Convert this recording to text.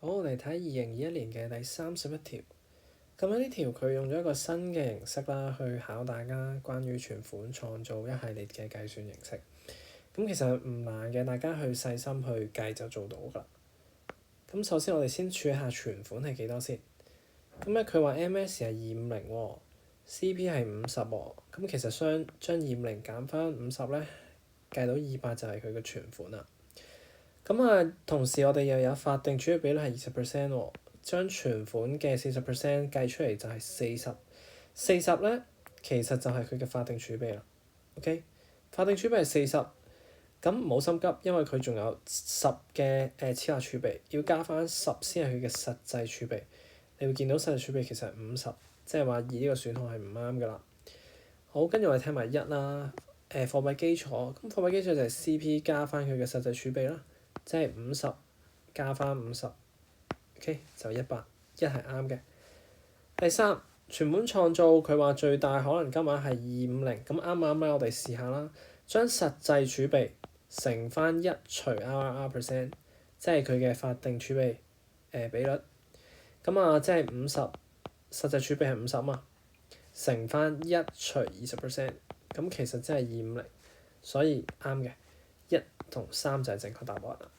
好，我哋睇2021年嘅第31條。咁喺呢條佢用咗一個新嘅形式啦，去考大家關於存款創造一系列嘅計算形式。咁其實唔難嘅，大家去細心去計就做到㗎。咁首先我哋先處理下存款係幾多先。咁咧佢話 M.S 係250喎，C.P 係50喎。咁其實將250減翻50咧，計到200就係佢嘅存款啦。咁啊，同時我哋又有法定儲備比率係20%喎，將存款嘅40%計出嚟就係40咧，其實就係佢嘅法定儲備啦。OK， 法定儲備係40，咁唔好心急，因為佢仲有10嘅超額儲備，要加翻10先係佢嘅實際儲備。你會見到實際儲備其實係50，即係話以呢個選項係唔啱㗎啦。好，跟住我哋睇埋1啦，貨幣基礎，咁貨幣基礎就係 C.P 加翻佢嘅實際儲備啦。即係50加翻50，OK 就100，1係啱嘅。第3，存款創造佢話最大可能金額係250，咁啱唔啱咧？我哋試下啦，將實際儲備乘翻1除 RRR%，即係佢嘅法定儲備比率。咁啊，即係50，實際儲備係50嘛，乘翻1除20%，咁其實即係250，所以啱嘅，1同3就係正確答案啦。